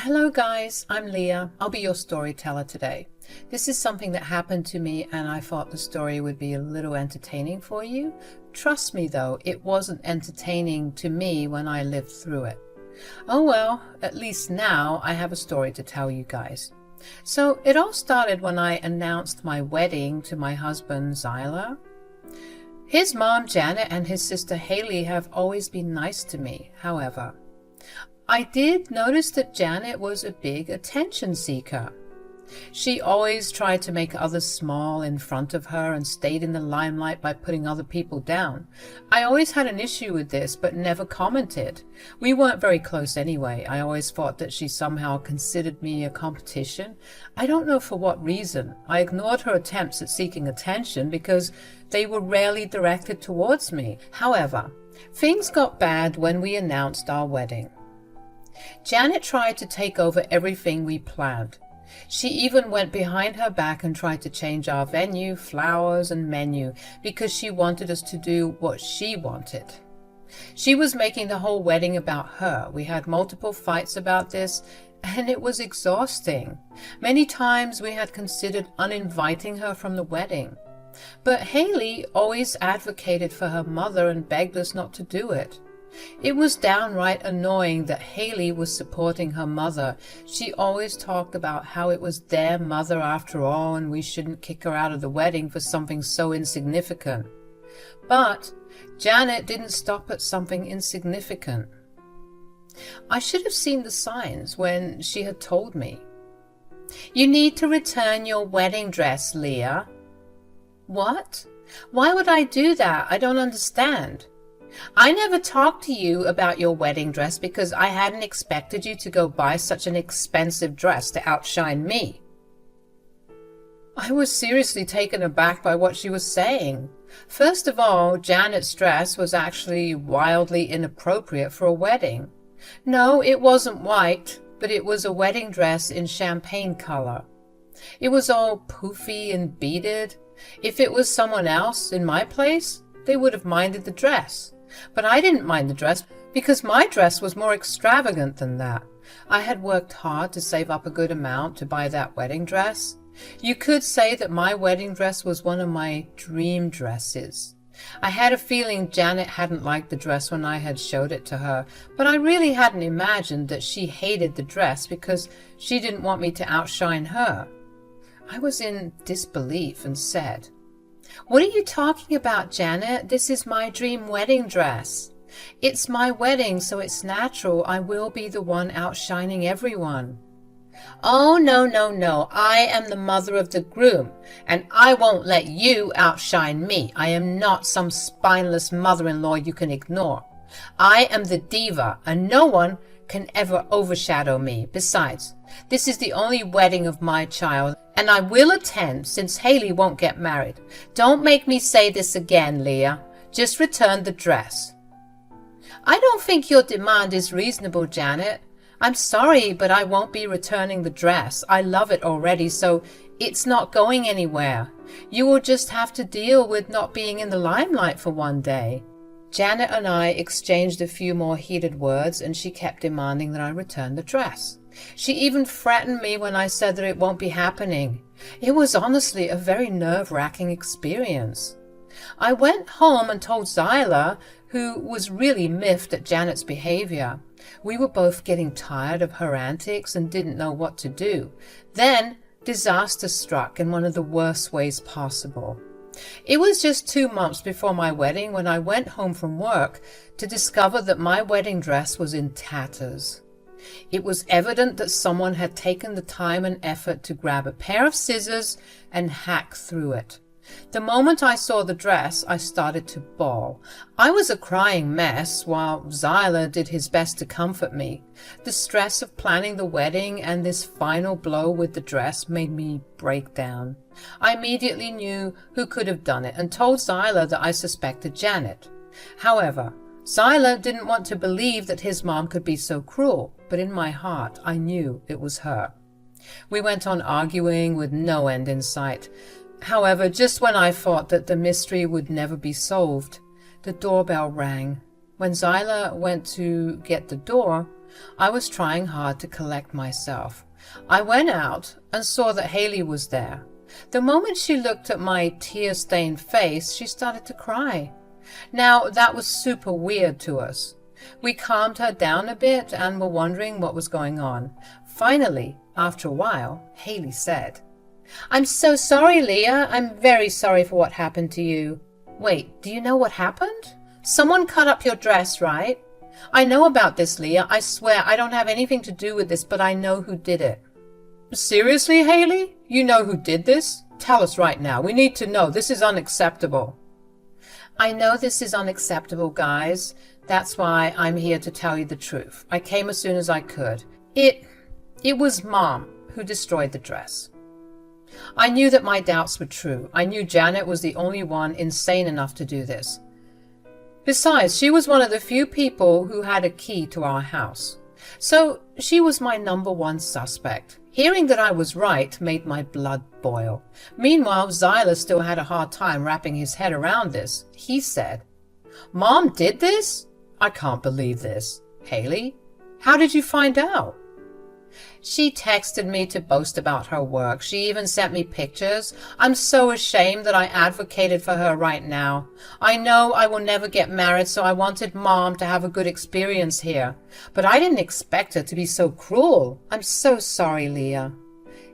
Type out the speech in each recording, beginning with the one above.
Hello guys, I'm Leah. I'll be your storyteller today. This is something that happened to me and I thought the story would be a little entertaining for you. Trust me though, it wasn't entertaining to me when I lived through it. Oh well, at least now I have a story to tell you guys. So it all started when I announced my wedding to my husband Zyla. His mom Janet and his sister Haley have always been nice to me, however. I did notice that Janet was a big attention seeker. She always tried to make others small in front of her and stayed in the limelight by putting other people down. I always had an issue with this, but never commented. We weren't very close anyway. I always thought that she somehow considered me a competition. I don't know for what reason. I ignored her attempts at seeking attention because they were rarely directed towards me. However, things got bad when we announced our wedding. Janet tried to take over everything we planned. She even went behind her back and tried to change our venue, flowers, and menu because she wanted us to do what she wanted. She was making the whole wedding about her. We had multiple fights about this, and it was exhausting. Many times we had considered uninviting her from the wedding. But Haley always advocated for her mother and begged us not to do it. It was downright annoying that Haley was supporting her mother. She always talked about how it was their mother after all and we shouldn't kick her out of the wedding for something so insignificant. But Janet didn't stop at something insignificant. I should have seen the signs when she had told me. "You need to return your wedding dress, Leah." What? Why would I do that? I don't understand. I never talked to you about your wedding dress because I hadn't expected you to go buy such an expensive dress to outshine me. I was seriously taken aback by what she was saying. First of all, Janet's dress was actually wildly inappropriate for a wedding. No, it wasn't white, but it was a wedding dress in champagne color. It was all poofy and beaded. If it was someone else in my place, they would have minded the dress. But I didn't mind the dress because my dress was more extravagant than that. I had worked hard to save up a good amount to buy that wedding dress. You could say that my wedding dress was one of my dream dresses. I had a feeling Janet hadn't liked the dress when I had showed it to her, but I really hadn't imagined that she hated the dress because she didn't want me to outshine her. I was in disbelief and said, "What are you talking about, Janet? This is my dream wedding dress. It's my wedding, so it's natural I will be the one outshining everyone." "Oh, no, no, no. I am the mother of the groom, and I won't let you outshine me. I am not some spineless mother-in-law you can ignore. I am the diva, and no one can ever overshadow me. Besides, this is the only wedding of my child, and I will attend since Haley won't get married. Don't make me say this again, Leah. Just return the dress." "I don't think your demand is reasonable, Janet. I'm sorry, but I won't be returning the dress. I love it already, so it's not going anywhere. You will just have to deal with not being in the limelight for one day." Janet and I exchanged a few more heated words, and she kept demanding that I return the dress. She even threatened me when I said that it won't be happening. It was honestly a very nerve-wracking experience. I went home and told Zyla, who was really miffed at Janet's behavior. We were both getting tired of her antics and didn't know what to do. Then disaster struck in one of the worst ways possible. It was just 2 months before my wedding when I went home from work to discover that my wedding dress was in tatters. It was evident that someone had taken the time and effort to grab a pair of scissors and hack through it. The moment I saw the dress, I started to bawl. I was a crying mess, while Zyla did his best to comfort me. The stress of planning the wedding and this final blow with the dress made me break down. I immediately knew who could have done it and told Zyla that I suspected Janet. However, Zyla didn't want to believe that his mom could be so cruel, but in my heart I knew it was her. We went on arguing with no end in sight. However, just when I thought that the mystery would never be solved, the doorbell rang. When Zyla went to get the door, I was trying hard to collect myself. I went out and saw that Haley was there. The moment she looked at my tear-stained face, she started to cry. Now, that was super weird to us. We calmed her down a bit and were wondering what was going on. Finally, after a while, Haley said, "I'm so sorry, Leah. I'm very sorry for what happened to you." "Wait, do you know what happened? Someone cut up your dress, right?" "I know about this, Leah. I swear I don't have anything to do with this, but I know who did it." "Seriously, Haley? You know who did this? Tell us right now. We need to know. This is unacceptable." "I know this is unacceptable, guys. That's why I'm here to tell you the truth. I came as soon as I could. It was Mom who destroyed the dress." I knew that my doubts were true. I knew Janet was the only one insane enough to do this. Besides, she was one of the few people who had a key to our house. So she was my number one suspect. Hearing that I was right made my blood boil. Meanwhile, Zyla still had a hard time wrapping his head around this. He said, "Mom did this? I can't believe this. Haley, how did you find out?" "She texted me to boast about her work. She even sent me pictures. I'm so ashamed that I advocated for her right now. I know I will never get married, so I wanted Mom to have a good experience here. But I didn't expect her to be so cruel. I'm so sorry, Leah."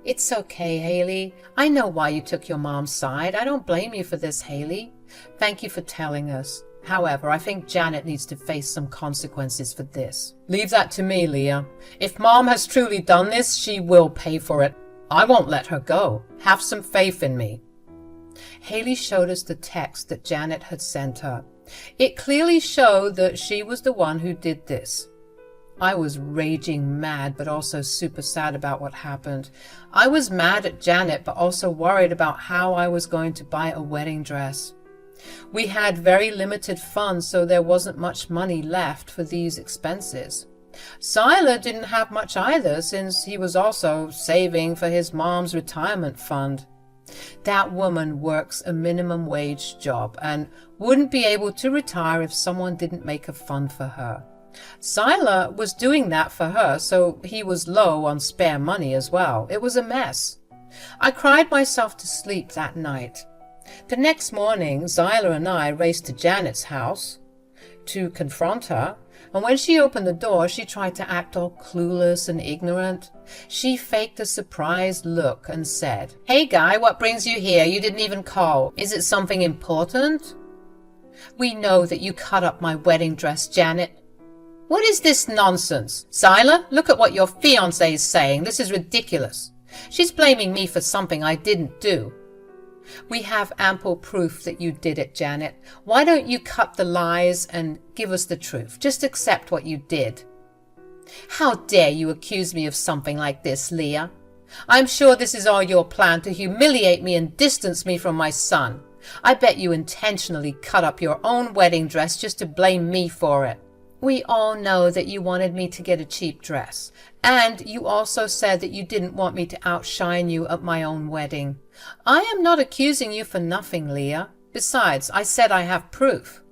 "It's okay, Haley. I know why you took your mom's side. I don't blame you for this, Haley. Thank you for telling us. However, I think Janet needs to face some consequences for this." "Leave that to me, Leah. If Mom has truly done this, she will pay for it. I won't let her go. Have some faith in me." Haley showed us the text that Janet had sent her. It clearly showed that she was the one who did this. I was raging mad, but also super sad about what happened. I was mad at Janet, but also worried about how I was going to buy a wedding dress. We had very limited funds, so there wasn't much money left for these expenses. Zyla didn't have much either, since he was also saving for his mom's retirement fund. That woman works a minimum wage job and wouldn't be able to retire if someone didn't make a fund for her. Zyla was doing that for her, so he was low on spare money as well. It was a mess. I cried myself to sleep that night. The next morning, Zyla and I raced to Janet's house to confront her, and when she opened the door, she tried to act all clueless and ignorant. She faked a surprised look and said, "Hey guy, what brings you here? You didn't even call. Is it something important?" "We know that you cut up my wedding dress, Janet." "What is this nonsense? Zyla, look at what your fiancé is saying. This is ridiculous. She's blaming me for something I didn't do." "We have ample proof that you did it, Janet. Why don't you cut the lies and give us the truth? Just accept what you did." "How dare you accuse me of something like this, Leah? I'm sure this is all your plan to humiliate me and distance me from my son. I bet you intentionally cut up your own wedding dress just to blame me for it." "We all know that you wanted me to get a cheap dress. And you also said that you didn't want me to outshine you at my own wedding. I am not accusing you for nothing, Leah. Besides, I said I have proof."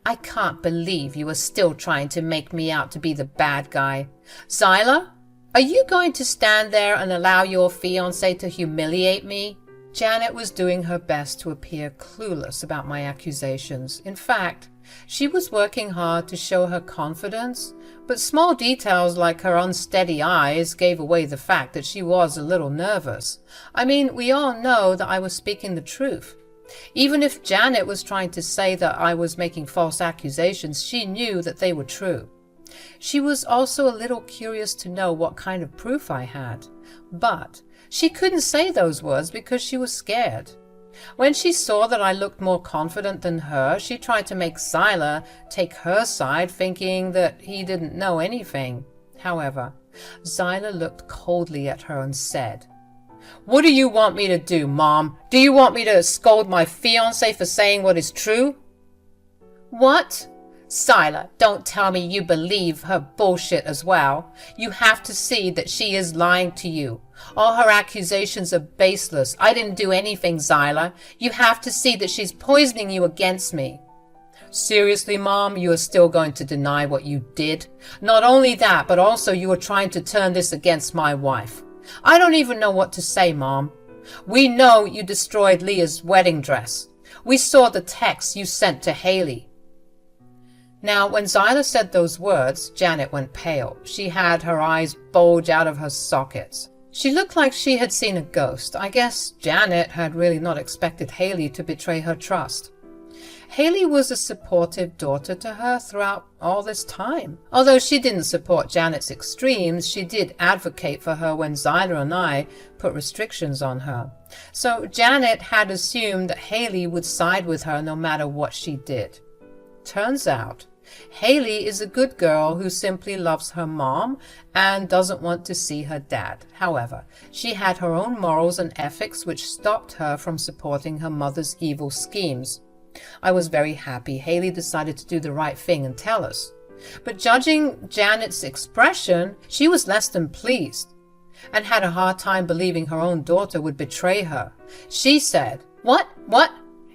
"I can't believe you are still trying to make me out to be the bad guy. Zyla, are you going to stand there and allow your fiancé to humiliate me?" Janet was doing her best to appear clueless about my accusations. In fact, she was working hard to show her confidence, but small details like her unsteady eyes gave away the fact that she was a little nervous. I mean, we all know that I was speaking the truth. Even if Janet was trying to say that I was making false accusations, she knew that they were true. She was also a little curious to know what kind of proof I had, but she couldn't say those words because she was scared. When she saw that I looked more confident than her, she tried to make Zyla take her side, thinking that he didn't know anything. However, Zyla looked coldly at her and said, "What do you want me to do, Mom? Do you want me to scold my fiancé for saying what is true?" "What? Zyla, don't tell me you believe her bullshit as well. You have to see that she is lying to you. All her accusations are baseless. I didn't do anything, Zyla. You have to see that she's poisoning you against me." Seriously, Mom, you are still going to deny what you did? Not only that, but also you are trying to turn this against my wife. I don't even know what to say, Mom. We know you destroyed Leah's wedding dress. We saw the text you sent to Haley. Now, when Zyla said those words, Janet went pale. She had her eyes bulge out of her sockets. She looked like she had seen a ghost. I guess Janet had really not expected Haley to betray her trust. Haley was a supportive daughter to her throughout all this time. Although she didn't support Janet's extremes, she did advocate for her when Zyla and I put restrictions on her. So Janet had assumed that Haley would side with her no matter what she did. Turns out, Haley is a good girl who simply loves her mom and doesn't want to see her dad. However, she had her own morals and ethics which stopped her from supporting her mother's evil schemes. I was very happy Haley decided to do the right thing and tell us. But judging Janet's expression, she was less than pleased and had a hard time believing her own daughter would betray her. She said, What?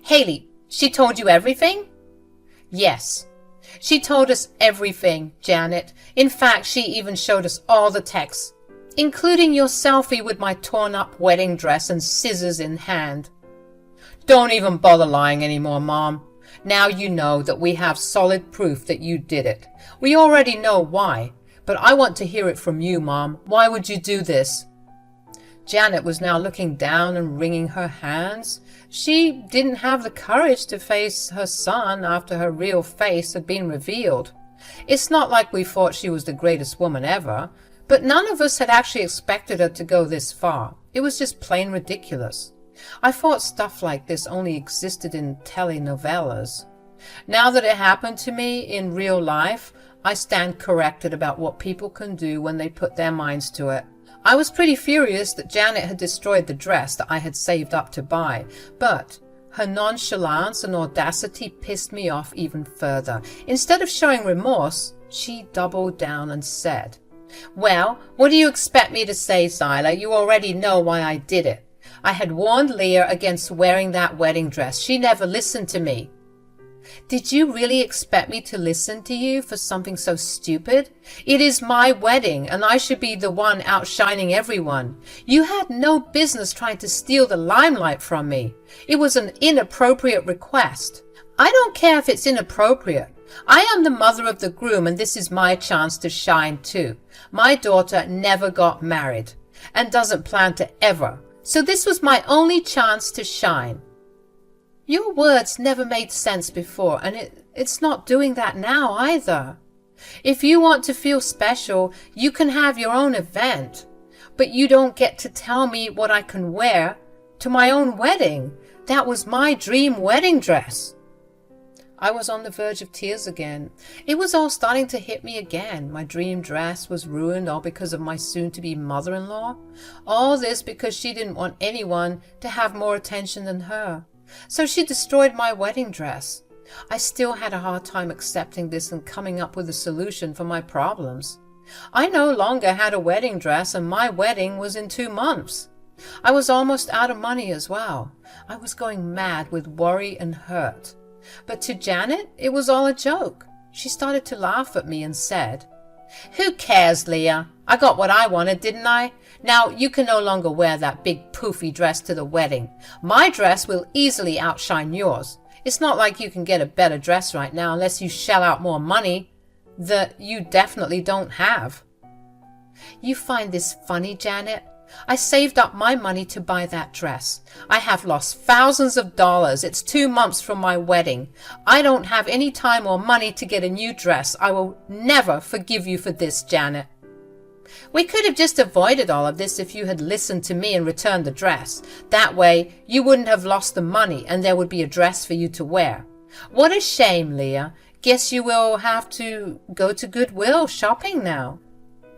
Haley, she told you everything?" "Yes. She told us everything, Janet. In fact, she even showed us all the texts, including your selfie with my torn-up wedding dress and scissors in hand." "Don't even bother lying anymore, Mom. Now you know that we have solid proof that you did it. We already know why, but I want to hear it from you, Mom. Why would you do this?" Janet was now looking down and wringing her hands. She didn't have the courage to face her son after her real face had been revealed. It's not like we thought she was the greatest woman ever, but none of us had actually expected her to go this far. It was just plain ridiculous. I thought stuff like this only existed in telenovelas. Now that it happened to me in real life, I stand corrected about what people can do when they put their minds to it. I was pretty furious that Janet had destroyed the dress that I had saved up to buy, but her nonchalance and audacity pissed me off even further. Instead of showing remorse, she doubled down and said, "Well, what do you expect me to say, Zyla? You already know why I did it. I had warned Leah against wearing that wedding dress. She never listened to me." "Did you really expect me to listen to you for something so stupid? It is my wedding, and I should be the one outshining everyone. You had no business trying to steal the limelight from me. It was an inappropriate request. I don't care if it's inappropriate. I am the mother of the groom, and this is my chance to shine too. My daughter never got married, and doesn't plan to ever. So this was my only chance to shine." Your words never made sense before, and it's not doing that now either. If you want to feel special, you can have your own event, but you don't get to tell me what I can wear to my own wedding. That was my dream wedding dress. I was on the verge of tears again. It was all starting to hit me again. My dream dress was ruined all because of my soon-to-be mother-in-law. All this because she didn't want anyone to have more attention than her. So she destroyed my wedding dress. I still had a hard time accepting this and coming up with a solution for my problems. I no longer had a wedding dress, and my wedding was in 2 months. I was almost out of money as well. I was going mad with worry and hurt. But to Janet, it was all a joke. She started to laugh at me and said, "Who cares, Leah? I got what I wanted, didn't I? Now you can no longer wear that big poofy dress to the wedding. My dress will easily outshine yours. It's not like you can get a better dress right now unless you shell out more money that you definitely don't have." You find this funny, Janet? I saved up my money to buy that dress. I have lost thousands of dollars. It's 2 months from my wedding. I don't have any time or money to get a new dress. I will never forgive you for this, Janet. We could have just avoided all of this if you had listened to me and returned the dress. That way, you wouldn't have lost the money and there would be a dress for you to wear. What a shame, Leah. Guess you will have to go to Goodwill shopping now.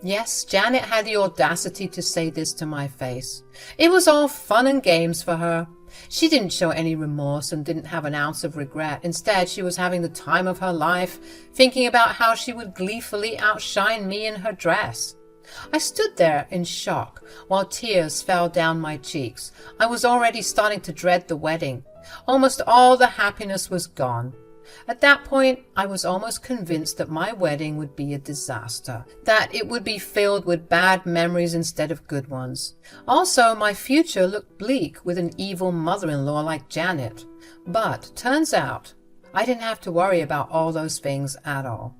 Yes, Janet had the audacity to say this to my face. It was all fun and games for her. She didn't show any remorse and didn't have an ounce of regret. Instead, she was having the time of her life, thinking about how she would gleefully outshine me in her dress. I stood there in shock while tears fell down my cheeks. I was already starting to dread the wedding. Almost all the happiness was gone. At that point, I was almost convinced that my wedding would be a disaster, that it would be filled with bad memories instead of good ones. Also, my future looked bleak with an evil mother-in-law like Janet. But turns out, I didn't have to worry about all those things at all.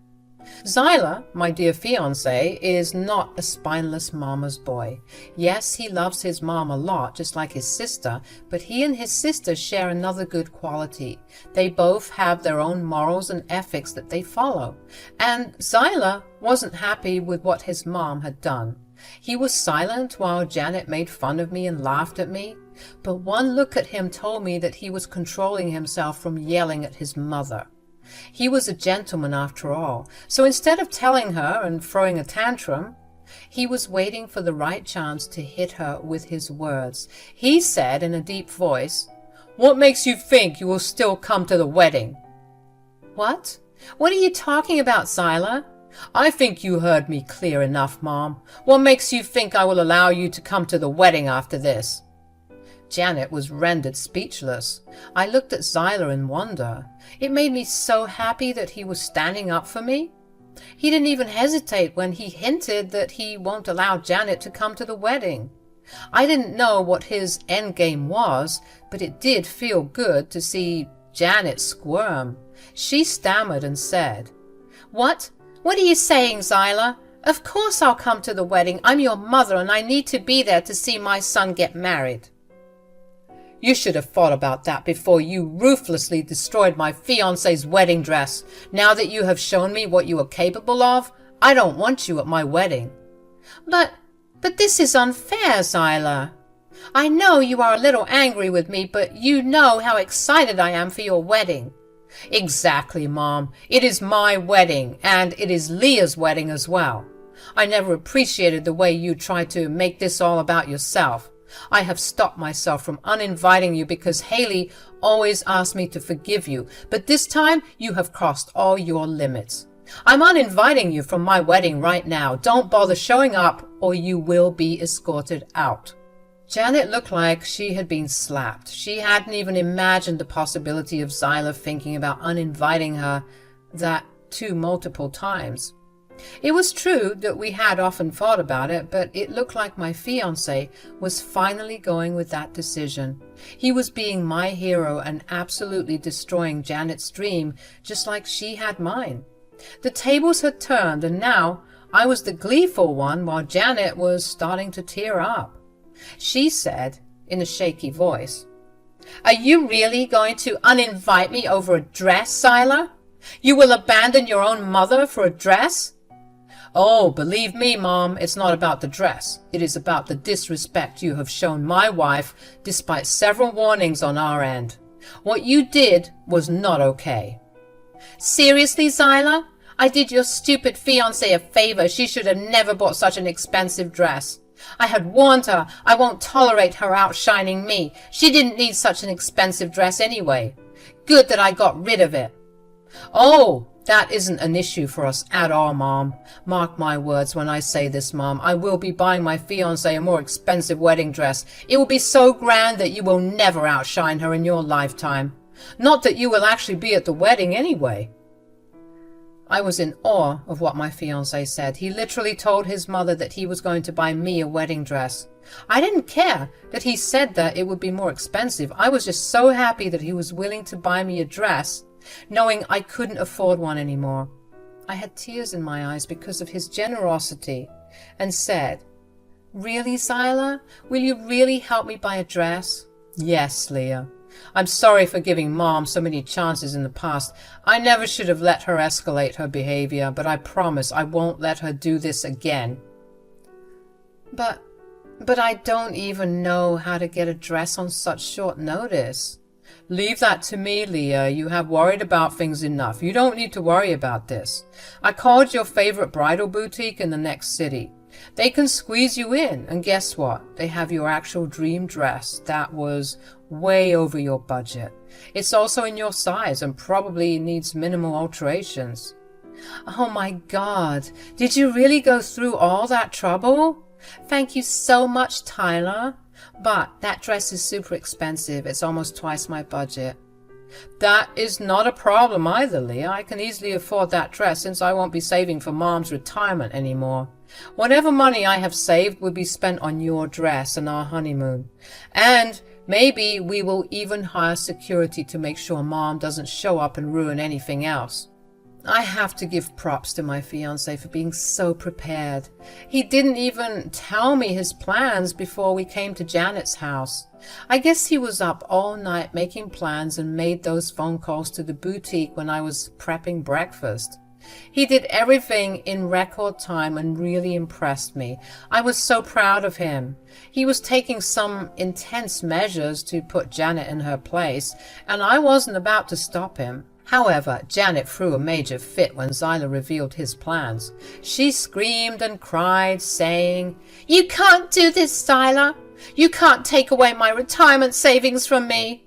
Zyla, my dear fiancé, is not a spineless mama's boy. Yes, he loves his mom a lot, just like his sister, but he and his sister share another good quality. They both have their own morals and ethics that they follow. And Zyla wasn't happy with what his mom had done. He was silent while Janet made fun of me and laughed at me, but one look at him told me that he was controlling himself from yelling at his mother. He was a gentleman after all, so instead of telling her and throwing a tantrum, he was waiting for the right chance to hit her with his words. He said in a deep voice, "What makes you think you will still come to the wedding?" "What? What are you talking about, Zyla?" "I think you heard me clear enough, Mom. What makes you think I will allow you to come to the wedding after this?" Janet was rendered speechless. I looked at Zyla in wonder. It made me so happy that he was standing up for me. He didn't even hesitate when he hinted that he won't allow Janet to come to the wedding. I didn't know what his endgame was, but it did feel good to see Janet squirm. She stammered and said, What are you saying, Zyla? Of course I'll come to the wedding. I'm your mother and I need to be there to see my son get married." "You should have thought about that before you ruthlessly destroyed my fiancé's wedding dress. Now that you have shown me what you are capable of, I don't want you at my wedding." But this is unfair, Zyla. I know you are a little angry with me, but you know how excited I am for your wedding." "Exactly, Mom. It is my wedding, and it is Leah's wedding as well. I never appreciated the way you tried to make this all about yourself. I have stopped myself from uninviting you because Haley always asked me to forgive you, but this time you have crossed all your limits. I'm uninviting you from my wedding right now. Don't bother showing up or you will be escorted out." Janet looked like she had been slapped. She hadn't even imagined the possibility of Zyla thinking about uninviting her that two multiple times. It was true that we had often thought about it, but it looked like my fiancé was finally going with that decision. He was being my hero and absolutely destroying Janet's dream, just like she had mine. The tables had turned, and now I was the gleeful one while Janet was starting to tear up. She said, in a shaky voice, "Are you really going to uninvite me over a dress, Zyla? You will abandon your own mother for a dress?" "Oh, believe me, Mom, it's not about the dress. It is about the disrespect you have shown my wife despite several warnings on our end. What you did was not okay." "Seriously, Zyla? I did your stupid fiancée a favor. She should have never bought such an expensive dress. I had warned her I won't tolerate her outshining me. She didn't need such an expensive dress anyway. Good that I got rid of it." "Oh, that isn't an issue for us at all, Mom. Mark my words when I say this, Mom. I will be buying my fiancé a more expensive wedding dress. It will be so grand that you will never outshine her in your lifetime. Not that you will actually be at the wedding anyway." I was in awe of what my fiancé said. He literally told his mother that he was going to buy me a wedding dress. I didn't care that he said that it would be more expensive. I was just so happy that he was willing to buy me a dress, knowing I couldn't afford one anymore. I had tears in my eyes because of his generosity and said, "Really, Zyla? Will you really help me buy a dress?" "Yes, Leah. I'm sorry for giving Mom so many chances in the past. I never should have let her escalate her behavior, but I promise I won't let her do this again." But I don't even know how to get a dress on such short notice." "Leave that to me, Leah. You have worried about things enough. You don't need to worry about this. I called your favorite bridal boutique in the next city. They can squeeze you in, and guess what? They have your actual dream dress that was way over your budget. It's also in your size and probably needs minimal alterations." "Oh my God, did you really go through all that trouble? Thank you so much, Tyler. But that dress is super expensive. It's almost twice my budget." That is not a problem either, Leah. I can easily afford that dress since I won't be saving for Mom's retirement anymore. Whatever money I have saved will be spent on your dress and our honeymoon. And maybe we will even hire security to make sure Mom doesn't show up and ruin anything else. I have to give props to my fiancé for being so prepared. He didn't even tell me his plans before we came to Janet's house. I guess he was up all night making plans and made those phone calls to the boutique when I was prepping breakfast. He did everything in record time and really impressed me. I was so proud of him. He was taking some intense measures to put Janet in her place, and I wasn't about to stop him. However, Janet threw a major fit when Zyla revealed his plans. She screamed and cried, saying, "You can't do this, Zyla! You can't take away my retirement savings from me!"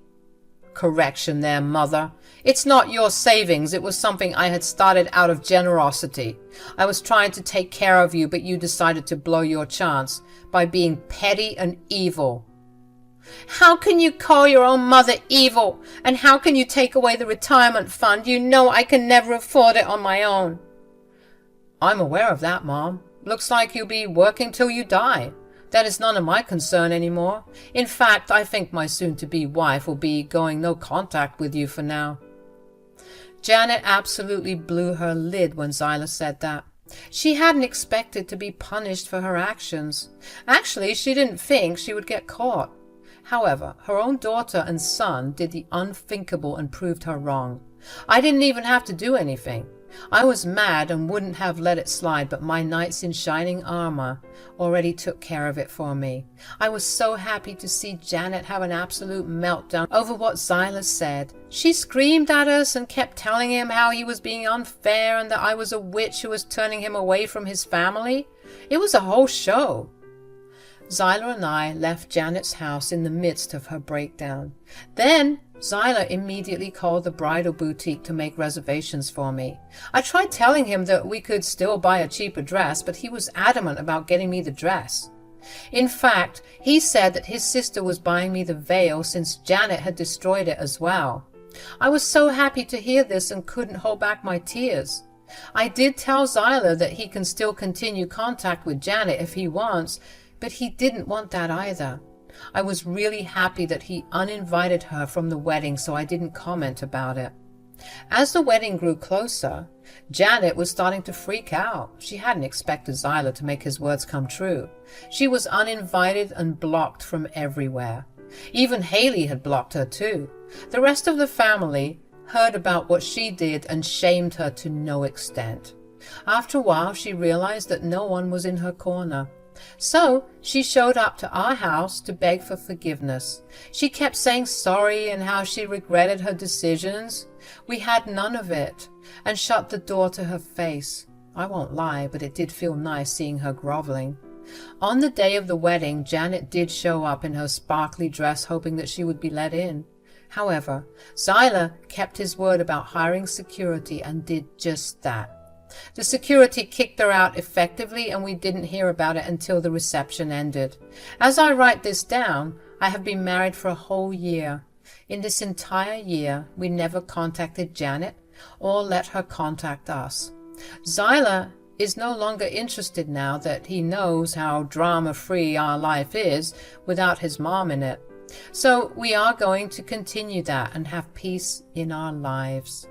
Correction there, Mother. It's not your savings. It was something I had started out of generosity. I was trying to take care of you, but you decided to blow your chance by being petty and evil. How can you call your own mother evil? And how can you take away the retirement fund? You know I can never afford it on my own. I'm aware of that, Mom. Looks like you'll be working till you die. That is none of my concern anymore. In fact, I think my soon-to-be wife will be going no contact with you for now. Janet absolutely blew her lid when Zyla said that. She hadn't expected to be punished for her actions. Actually, she didn't think she would get caught. However, her own daughter and son did the unthinkable and proved her wrong. I didn't even have to do anything. I was mad and wouldn't have let it slide, but my knights in shining armor already took care of it for me. I was so happy to see Janet have an absolute meltdown over what Zyla said. She screamed at us and kept telling him how he was being unfair and that I was a witch who was turning him away from his family. It was a whole show. Zyla and I left Janet's house in the midst of her breakdown. Then Zyla immediately called the bridal boutique to make reservations for me. I tried telling him that we could still buy a cheaper dress, but he was adamant about getting me the dress. In fact, he said that his sister was buying me the veil since Janet had destroyed it as well. I was so happy to hear this and couldn't hold back my tears. I did tell Zyla that he can still continue contact with Janet if he wants, but he didn't want that either. I was really happy that he uninvited her from the wedding, so I didn't comment about it. As the wedding grew closer, Janet was starting to freak out. She hadn't expected Zyla to make his words come true. She was uninvited and blocked from everywhere. Even Haley had blocked her too. The rest of the family heard about what she did and shamed her to no extent. After a while, she realized that no one was in her corner. So she showed up to our house to beg for forgiveness. She kept saying sorry and how she regretted her decisions. We had none of it and shut the door to her face. I won't lie, but it did feel nice seeing her groveling. On the day of the wedding, Janet did show up in her sparkly dress, hoping that she would be let in. However, Zyla kept his word about hiring security and did just that. The security kicked her out effectively, and we didn't hear about it until the reception ended. As I write this down, I have been married for a whole year. In this entire year, we never contacted Janet or let her contact us. Zyla is no longer interested now that he knows how drama-free our life is without his mom in it. So we are going to continue that and have peace in our lives.